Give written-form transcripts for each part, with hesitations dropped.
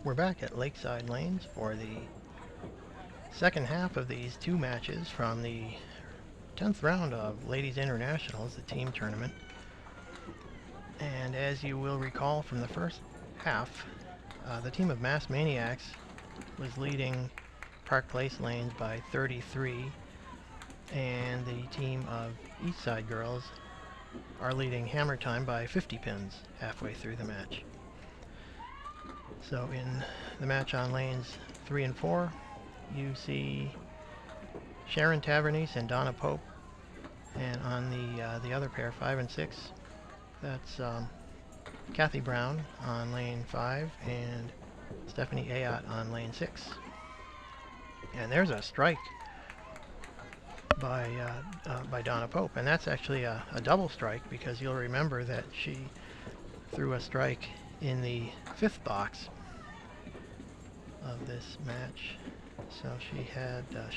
We're back at Lakeside Lanes for the second half of these two matches from the 10th round of Ladies Internationals, the team tournament. And as you will recall from the first half, the team of Mass Maniacs was leading Park Place Lanes by 33, and the team of Eastside Girls are leading Hammer Time by 50 pins halfway through the match. So in the match on lanes 3 and 4, you see Sharon Tavernese and Donna Pope, and on the other pair, 5 and 6, that's Kathy Brown on lane 5 and Stephanie Ayotte on lane 6. And there's a strike by Donna Pope, and that's actually a double strike, because you'll remember that she threw a strike in the 5th box of this match. So she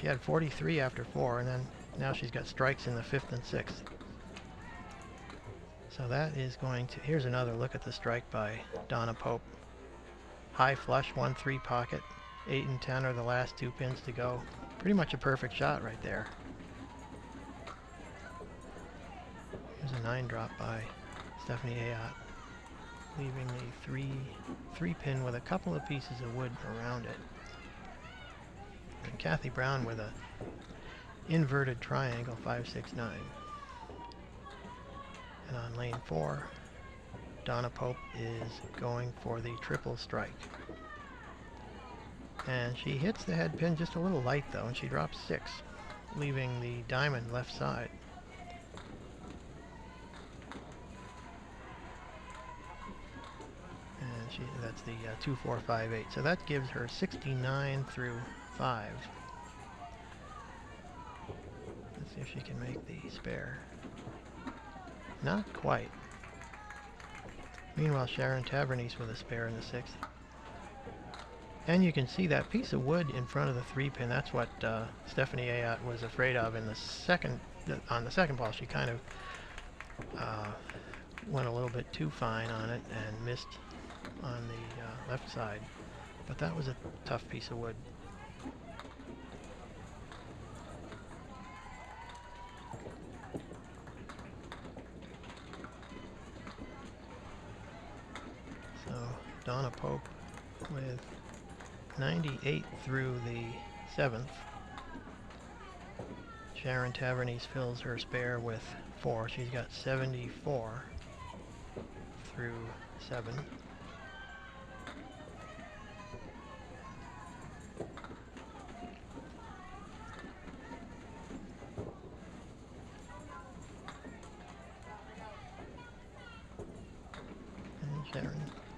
had 43 after 4, and then now she's got strikes in the 5th and 6th. So that is going to, here's another look at the strike by Donna Pope. High flush, 1-3 pocket, 8 and 10 are the last 2 pins to go. Pretty much a perfect shot right there. Here's a 9 drop by Stephanie Ayotte, leaving the 3 pin with a couple of pieces of wood around it. And Kathy Brown with a inverted triangle, 5, 6, 9. And on lane 4, Donna Pope is going for the triple strike. And she hits the head pin just a little light though, and she drops 6, leaving the diamond left side. And that's the 2, 4, 5, 8. So that gives her 69 through 5. Let's see if she can make the spare. Not quite. Meanwhile, Sharon Tavernese with a spare in the 6th. And you can see that piece of wood in front of the 3 pin. That's what Stephanie Ayotte was afraid of in the second. On the second ball, she kind of went a little bit too fine on it and missed on the left side. But that was a tough piece of wood. So Donna Pope with 98 through the 7th. Sharon Tavernese fills her spare with 4. She's got 74 through 7.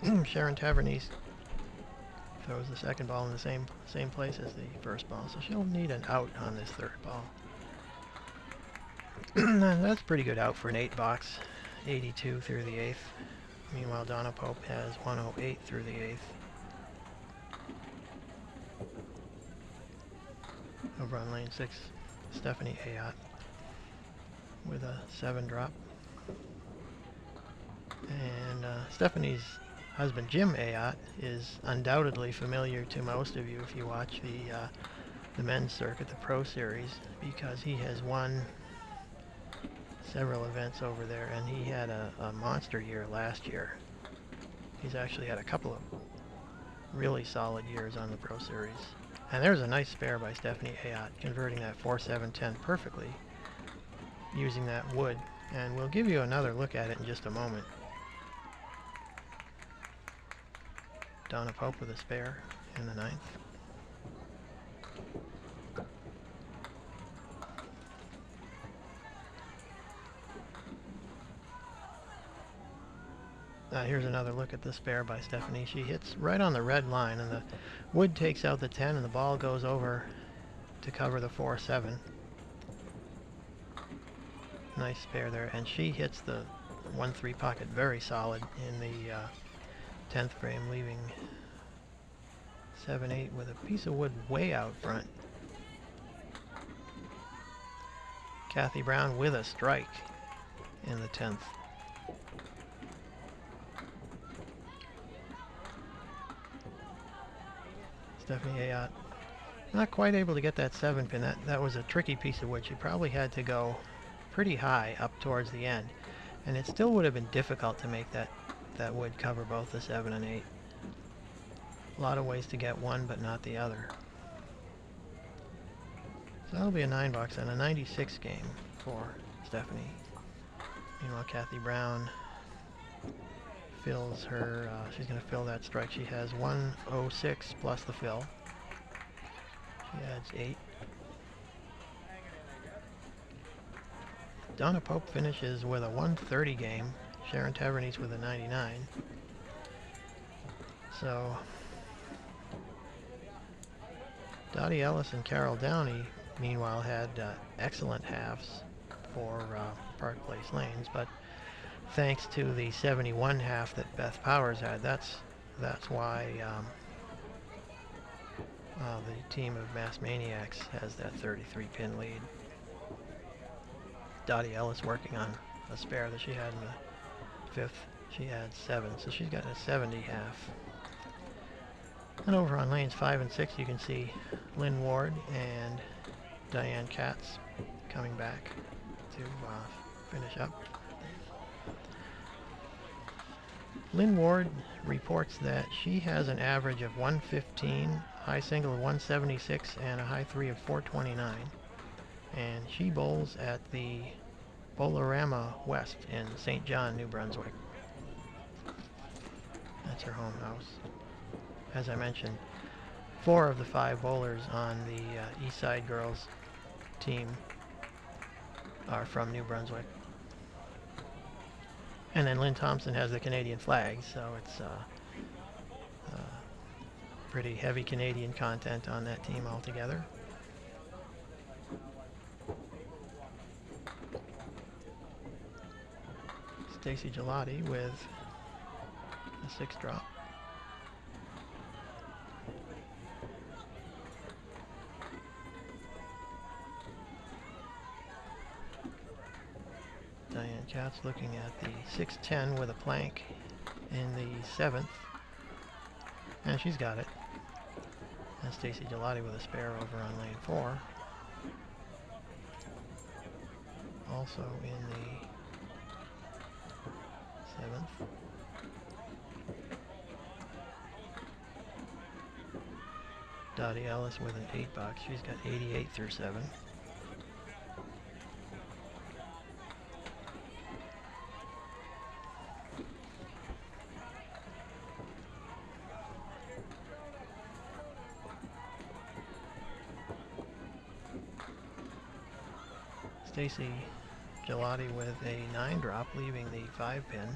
And Sharon Tavernese throws the second ball in the same place as the first ball, so she'll need an out on this 3rd ball. That's a pretty good out for an 8 box, 82 through the 8th. Meanwhile, Donna Pope has 108 through the 8th. Over on lane 6, Stephanie Ayotte with a 7 drop. And Stephanie's husband, Jim Ayotte, is undoubtedly familiar to most of you if you watch the men's circuit, the Pro Series, because he has won several events over there, and he had a monster year last year. He's actually had a couple of really solid years on the Pro Series. And there's a nice spare by Stephanie Ayotte, converting that 4, 7, 10 perfectly using that wood. And we'll give you another look at it in just a moment. Donna Pope with a spare in the 9th. Here's another look at the spare by Stephanie. She hits right on the red line, and the wood takes out the 10, and the ball goes over to cover the 4, 7. Nice spare there, and she hits the 1-3 pocket very solid in the 10th frame, leaving 7, 8 with a piece of wood way out front. Kathy Brown with a strike in the 10th. Stephanie Ayotte. Not quite able to get that 7 pin. That was a tricky piece of wood. She probably had to go pretty high up towards the end. And it still would have been difficult to make that wood cover both the 7 and 8. A lot of ways to get one, but not the other. So that'll be a 9 box and a 96 game for Stephanie. Meanwhile, Kathy Brown fills her, she's going to fill that strike. She has 106 plus the fill. She adds 8. Donna Pope finishes with a 130 game. Sharon Tavernese with a 99. So Dottie Ellis and Carol Downey, meanwhile, had excellent halves for Park Place Lanes, but thanks to the 71 half that Beth Powers had, that's why the team of Mass Maniacs has that 33 pin lead. Dottie Ellis working on a spare that she had in the 5th. She had 7, so she's got a 70 half. And over on lanes 5 and 6, you can see Lynn Ward and Diane Katz coming back to finish up. Lynn Ward reports that she has an average of 115, high single of 176, and a high 3 of 429. And she bowls at the Bolorama West in St. John, New Brunswick. That's her home house. As I mentioned, 4 of the 5 bowlers on the East Side Girls team are from New Brunswick. And then Lynn Thompson has the Canadian flag, so it's pretty heavy Canadian content on that team altogether. Stacey Gelati with a 6 drop. Diane Katz looking at the 610 with a plank in the 7th. And she's got it. And Stacey Gelati with a spare over on lane 4. Also in the 7th. Dottie Ellis with an 8 box. She's got 88 through 7. Stacey Gelati with a 9 drop, leaving the 5 pin.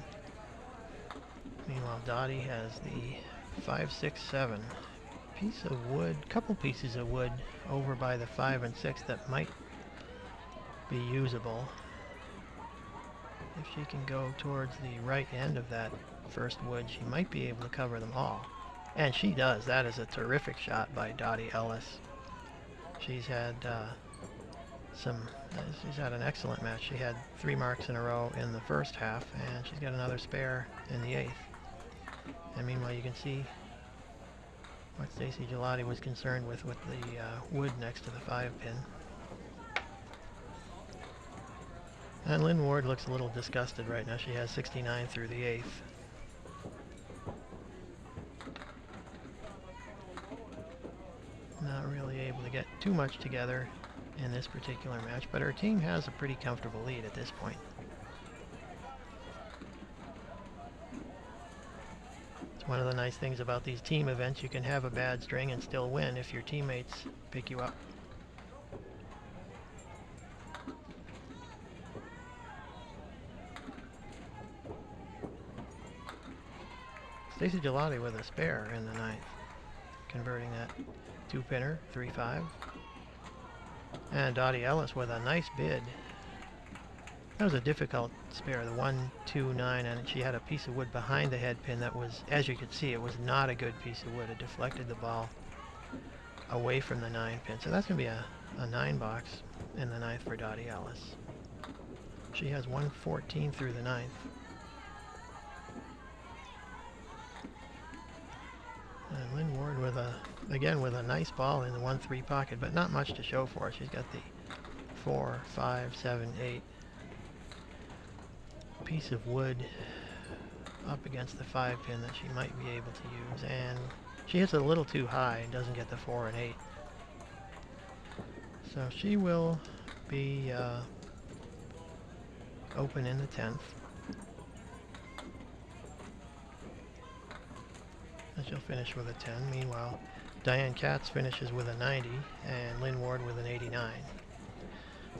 Meanwhile, Dottie has the 5, 6, 7 piece of wood, couple pieces of wood over by the 5 and 6 that might be usable. If she can go towards the right end of that first wood, she might be able to cover them all. And she does. That is a terrific shot by Dottie Ellis. She's had she's had an excellent match. She had 3 marks in a row in the first half, and she's got another spare in the 8th. And meanwhile, you can see what Stacey Gelati was concerned with the wood next to the 5 pin. And Lynn Ward looks a little disgusted right now. She has 69 through the 8th. Not really able to get too much together in this particular match, but her team has a pretty comfortable lead at this point. It's one of the nice things about these team events. You can have a bad string and still win if your teammates pick you up. Stacey Gelati with a spare in the 9th, converting that 2-pinner, 3-5. And Dottie Ellis with a nice bid. That was a difficult spare, the 1, 2, 9, and she had a piece of wood behind the head pin that was, as you could see, it was not a good piece of wood. It deflected the ball away from the 9 pin. So that's going to be a 9 box in the 9th for Dottie Ellis. She has 114 through the 9th. And Lynn Ward with a again with a nice ball in the 1-3 pocket, but not much to show for it. She's got the 4, 5, 7, 8 piece of wood up against the 5 pin that she might be able to use, and she hits it a little too high and doesn't get the 4 and 8. So she will be open in the 10th. And she'll finish with a 10. Meanwhile, Diane Katz finishes with a 90 and Lynn Ward with an 89.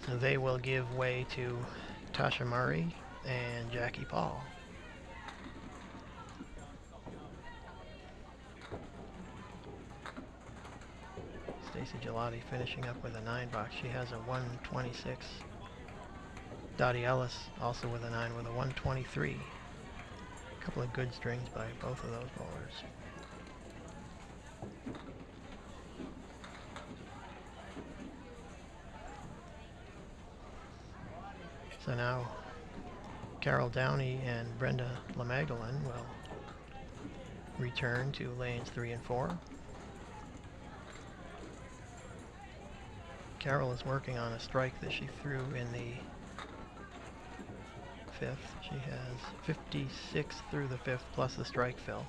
So they will give way to Tasha Murray and Jackie Paul. Stacey Gelati finishing up with a 9 box. She has a 126. Dottie Ellis also with a 9 with a 123. A couple of good strings by both of those bowlers. So now Carol Downey and Brenda LaMagdalene will return to lanes 3 and 4. Carol is working on a strike that she threw in the 5th. She has 56 through the 5th plus the strike fill.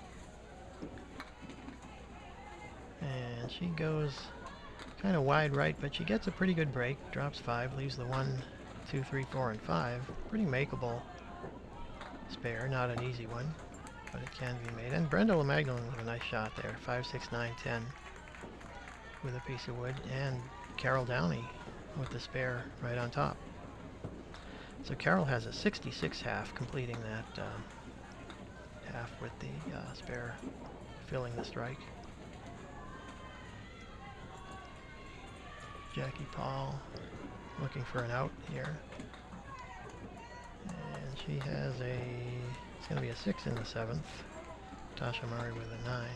And she goes kind of wide right, but she gets a pretty good break. Drops 5, leaves the 1, 2, 3, 4, and 5. Pretty makeable spare, not an easy one, but it can be made. And Brenda LaMagdalene with a nice shot there. 5, 6, 9, 10 with a piece of wood. And Carol Downey with the spare right on top. So Carol has a 66 half, completing that half with the spare filling the strike. Jackie Paul looking for an out here. And she has it's going to be a 6 in the 7th. Tasha Murray with a 9.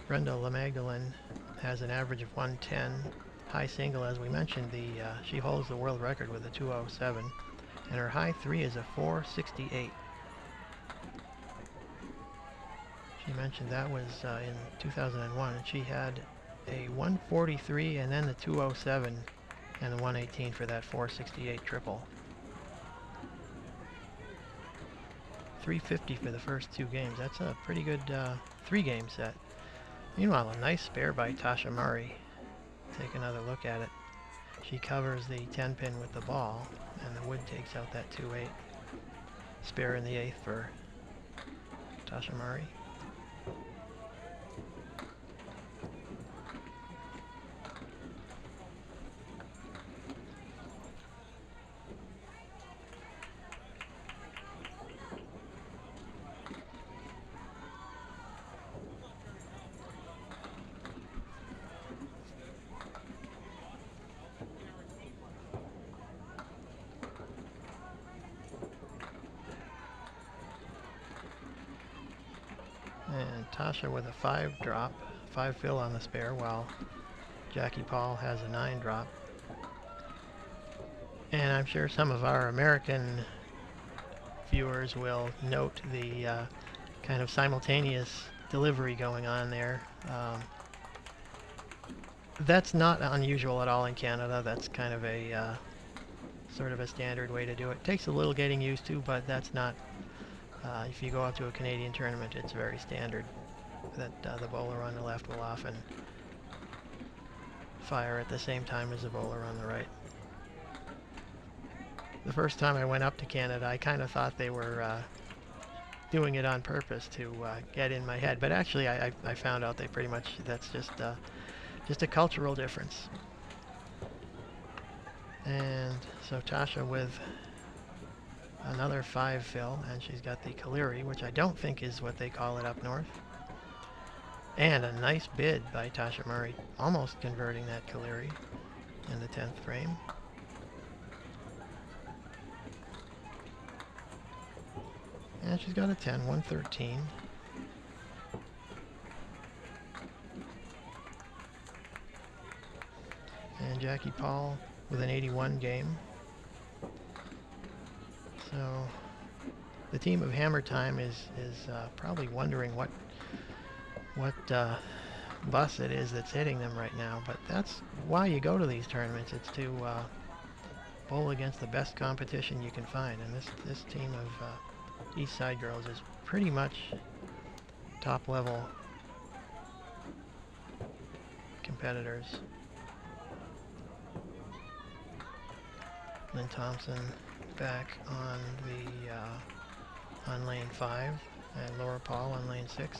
Brenda LaMagdalene has an average of 110, high single as we mentioned. She holds the world record with a 207, and her high 3 is a 468. She mentioned that was in 2001, and she had a 143 and then the 207 and the 118 for that 468 triple. 350 for the first 2 games. That's a pretty good 3-game set. Meanwhile, a nice spare by Tasha Murray. Take another look at it. She covers the 10 pin with the ball, and the wood takes out that 2-8. Spare in the 8th for Tasha Murray. And Tasha with a 5 drop, 5 fill on the spare, while Jackie Paul has a 9 drop. And I'm sure some of our American viewers will note the kind of simultaneous delivery going on there. That's not unusual at all in Canada. That's kind of a sort of a standard way to do it. Takes a little getting used to, but that's not. If you go out to a Canadian tournament, it's very standard that the bowler on the left will often fire at the same time as the bowler on the right. The first time I went up to Canada, I kind of thought they were doing it on purpose to get in my head, but actually I found out they pretty much, that's just a cultural difference. And so Tasha with another 5 fill, and she's got the Kaleri, which I don't think is what they call it up north. And a nice bid by Tasha Murray, almost converting that Kaleri in the 10th frame. And she's got a 10, 113. And Jackie Paul with an 81 game. So The team of Hammer Time is probably wondering what bus it is that's hitting them right now, but that's why you go to these tournaments. It's to bowl against the best competition you can find, and this team of East Side girls is pretty much top level competitors. Lynn Thompson back on the on lane 5, and Laura Paul on lane 6.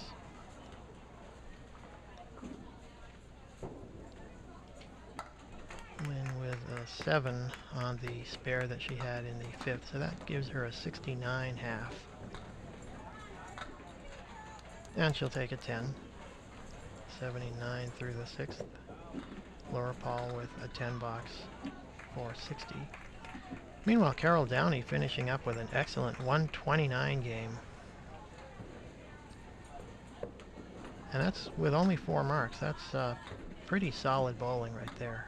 Lynn with a 7 on the spare that she had in the 5th, so that gives her a 69 half. And she'll take a 10. 79 through the 6th. Laura Paul with a 10 box for 60. Meanwhile, Carol Downey finishing up with an excellent 129 game. And that's with only 4 marks. That's pretty solid bowling right there,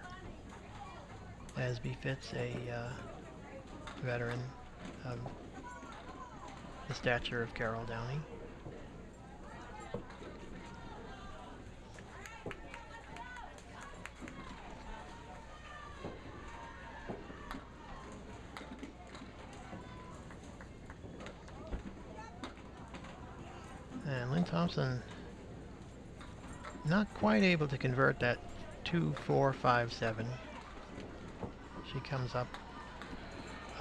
as befits a veteran of the stature of Carol Downey. And Lynn Thompson not quite able to convert that 2-4-5-7. She comes up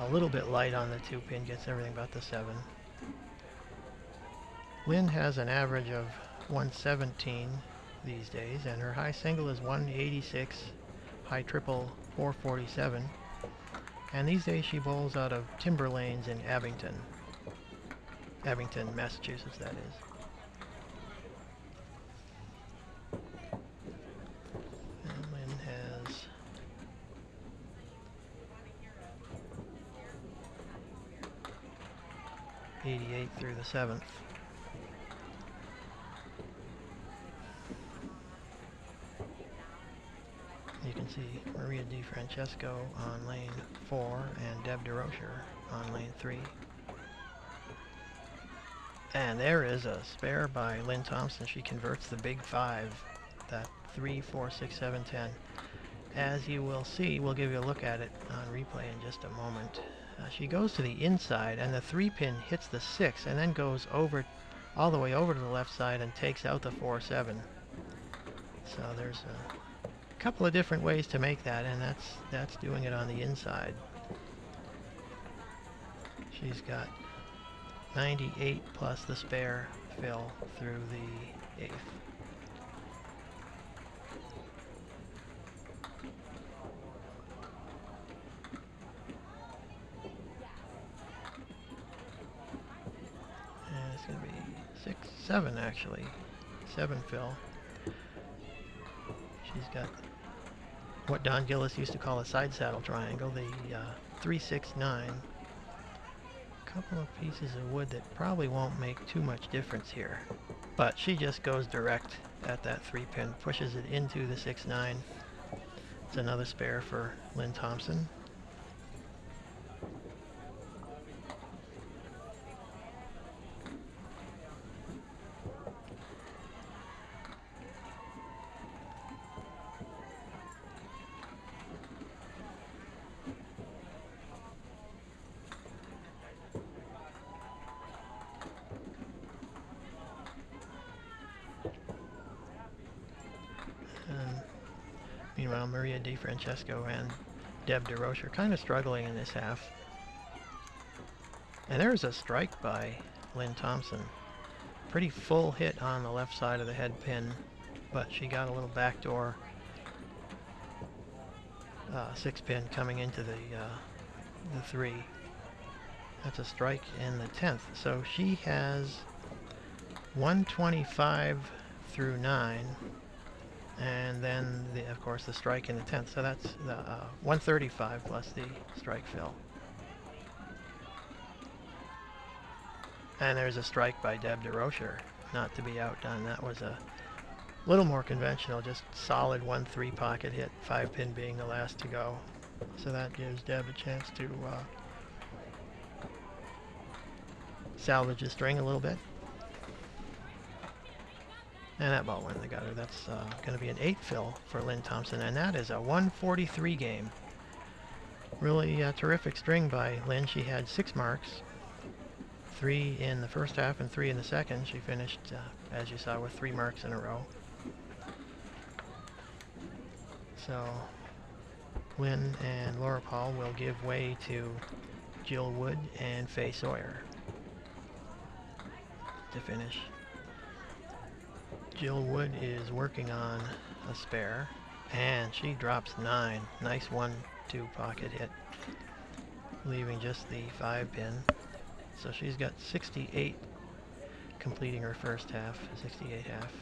a little bit light on the 2-pin, gets everything but the 7. Lynn has an average of 117 these days, and her high single is 186, high triple 447. And these days she bowls out of Timber Lanes in Abington, Massachusetts, that is. And Lynn has 88 through the 7th. You can see Maria DiFrancesco on lane 4 and Deb DeRocher on lane 3. And there is a spare by Lynn Thompson. She converts the big 5, that 3, 4, 6, 7, 10. As you will see, we'll give you a look at it on replay in just a moment. She goes to the inside, and the 3-pin hits the 6, and then goes over, all the way over to the left side and takes out the 4-7. So there's a couple of different ways to make that, and that's doing it on the inside. She's got 98 plus the spare fill through the 8th. And it's going to be 6, 7 actually. 7 fill. She's got what Don Gillis used to call a side saddle triangle, the 3, 6, 9. Couple of pieces of wood that probably won't make too much difference here, but she just goes direct at that 3-pin, pushes it into the 6-9. It's another spare for Lynn Thompson. Meanwhile, Maria DiFrancesco and Deb DeRoche are kind of struggling in this half. And there's a strike by Lynn Thompson. Pretty full hit on the left side of the head pin, but she got a little backdoor 6-pin coming into the 3. That's a strike in the 10th. So she has 125 through 9. And then, of course, the strike in the 10th. So that's the 135 plus the strike fill. And there's a strike by Deb DeRocher, not to be outdone. That was a little more conventional, just solid 1-3 pocket hit, 5-pin being the last to go. So that gives Deb a chance to salvage the string a little bit. And that ball went in the gutter. That's going to be an 8 fill for Lynn Thompson, and that is a 143 game. Really terrific string by Lynn. She had 6 marks, 3 in the first half and 3 in the second. She finished, as you saw, with 3 marks in a row. So Lynn and Laura Paul will give way to Jill Wood and Faye Sawyer to finish. Jill Wood is working on a spare, and she drops 9. Nice 1-2 pocket hit, leaving just the 5 pin. So she's got 68 completing her first half, 68 half.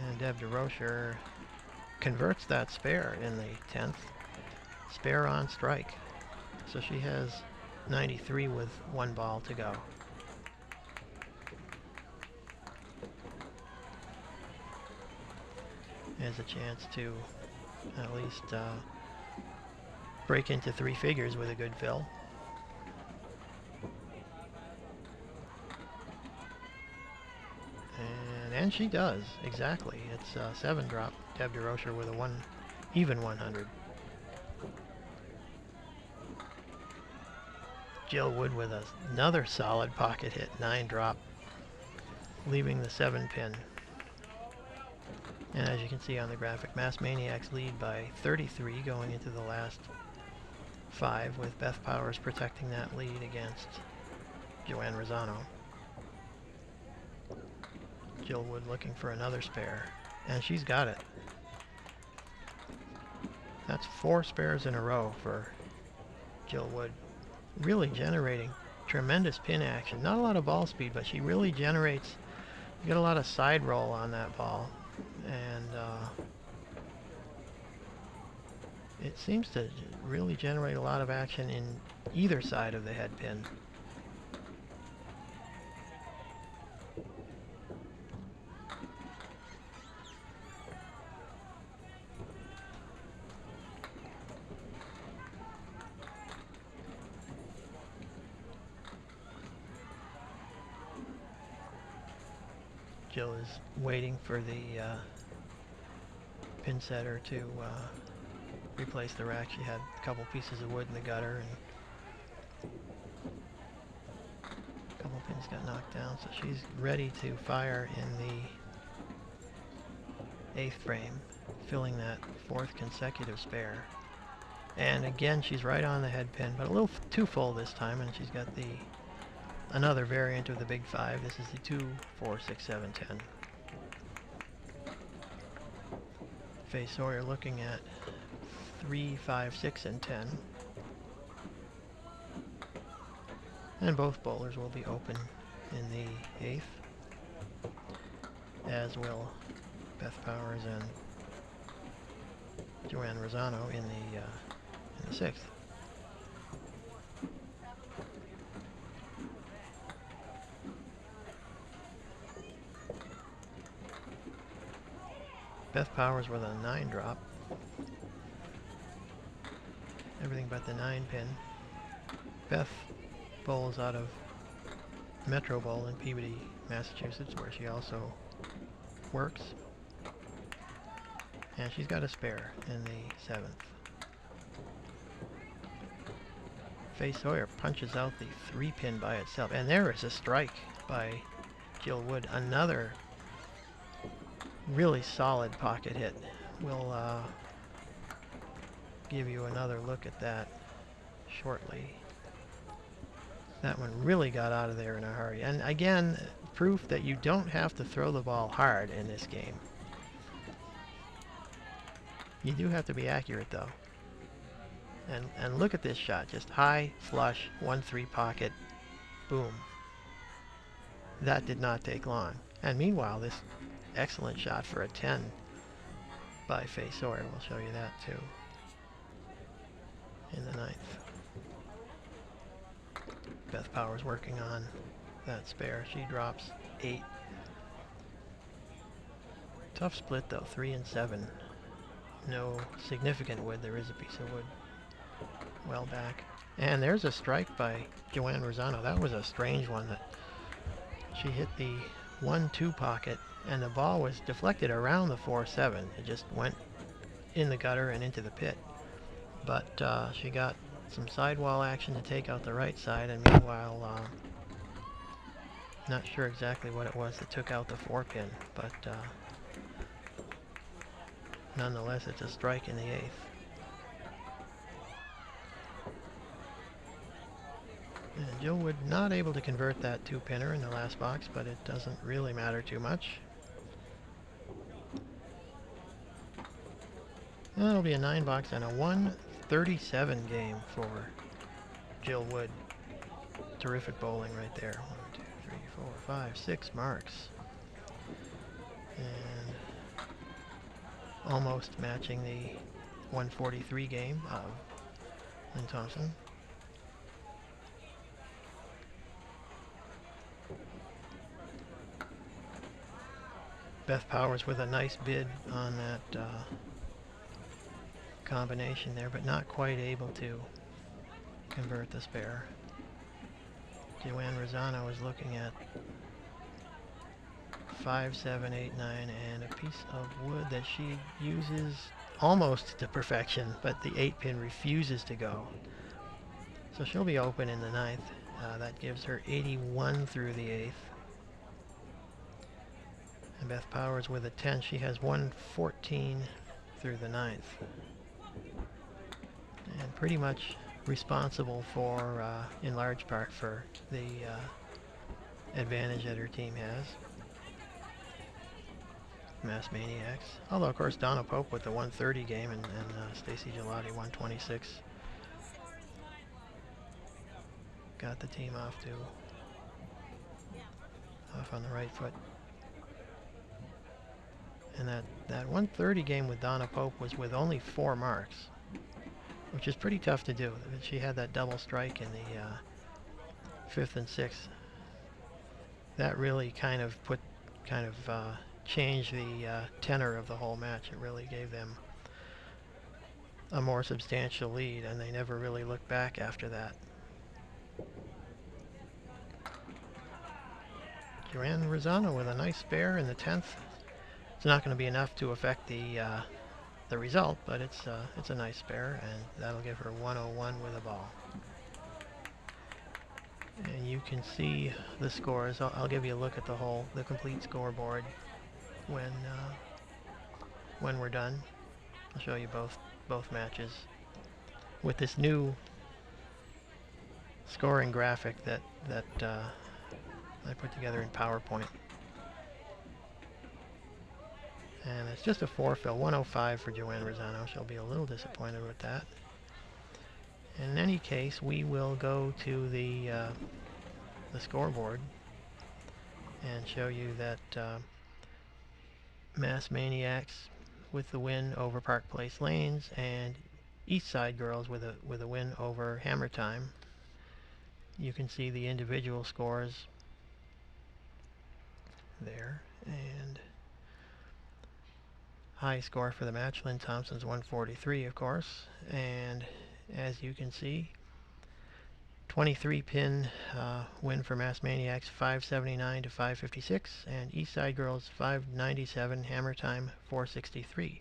And Deb DeRocher converts that spare in the 10th. Spare on strike. So she has 93 with 1 ball to go. Has a chance to at least break into 3 figures with a good fill. And she does, exactly. It's 7 drop. Deb DeRocher with a even 100. Jill Wood with another solid pocket hit, 9 drop, leaving the 7 pin. And as you can see on the graphic, Mass Maniacs lead by 33 going into the last 5, with Beth Powers protecting that lead against Joanne Rosano. Jill Wood looking for another spare, and she's got it. That's 4 spares in a row for Jill Wood. Really generating tremendous pin action. Not a lot of ball speed, but she really generates, you get a lot of side roll on that ball. And it seems to really generate a lot of action in either side of the head pin. Jill is waiting for the pin setter to replace the rack. She had a couple pieces of wood in the gutter, and a couple pins got knocked down, so she's ready to fire in the 8th frame, filling that 4th consecutive spare. And again, she's right on the head pin, but a little too full this time, and she's got another variant of the big 5. This is the 2, 4, 6, 7, 10. Faye Sawyer looking at 3, 5, 6, and 10. And both bowlers will be open in the 8th, as will Beth Powers and Joanne Rosano in the 6th. Beth Powers with a 9 drop. Everything but the 9 pin. Beth bowls out of Metro Bowl in Peabody, Massachusetts, where she also works. And she's got a spare in the 7th. Faye Sawyer punches out the 3 pin by itself. And there is a strike by Jill Wood. Another really solid pocket hit. We'll give you another look at that shortly. That one really got out of there in a hurry. And again, proof that you don't have to throw the ball hard in this game. You do have to be accurate though. And look at this shot. Just high, flush, 1-3 pocket, boom. That did not take long. And meanwhile, this excellent shot for a 10 by Faye Sawyer. We'll show you that too in the 9th. Beth Powers working on that spare. She drops 8. Tough split though, 3 and 7 no significant wood. There is a piece of wood well back. And there's a strike by Joanne Rosano. That was a strange one. That she hit the 1-2 pocket, and the ball was deflected around the 4-7. It just went in the gutter and into the pit. But she got some sidewall action to take out the right side, and meanwhile, not sure exactly what it was that took out the 4-pin, but nonetheless, it's a strike in the 8th. And Jill Wood not able to convert that 2-pinner in the last box, but it doesn't really matter too much. That'll be a 9-box and a 137 game for Jill Wood. Terrific bowling right there. 1, 2, 3, 4, 5, 6 marks. And almost matching the 143 game of Lynn Thompson. Beth Powers with a nice bid on that combination there, but not quite able to convert the spare. Joanne Rosano is looking at 5, 7, 8, 9, and a piece of wood that she uses almost to perfection, but the 8-pin refuses to go. So she'll be open in the 9th. That gives her 81 through the 8th. And Beth Powers with a 10, she has 114 through the 9th. And pretty much responsible for, in large part, for the advantage that her team has. Mass Maniacs. Although, of course, Donna Pope with the 130 game and Stacey Gelati 126 got the team off on the right foot. And that 130 game with Donna Pope was with only 4 marks, which is pretty tough to do. She had that double strike in the 5th and 6th. That really kind of changed the tenor of the whole match. It really gave them a more substantial lead, and they never really looked back after that. Joanne Rosano with a nice spare in the 10th. It's not going to be enough to affect the result, but it's a nice spare, and that'll give her 101 with a ball. And you can see the scores. I'll give you a look at the complete scoreboard when we're done. I'll show you both matches with this new scoring graphic that I put together in PowerPoint. And it's just a 4-fill, 105 for Joanne Rosano. She'll be a little disappointed with that. In any case, we will go to the scoreboard and show you that Mass Maniacs with the win over Park Place Lanes, and East Side Girls with a win over Hammer Time. You can see the individual scores there, and high score for the match, Lynn Thompson's 143, of course, and as you can see, 23-pin win for Mass Maniacs, 579 to 556, and East Side Girls 597, Hammer Time 463.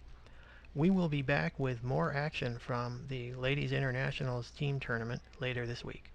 We will be back with more action from the Ladies Internationals team tournament later this week.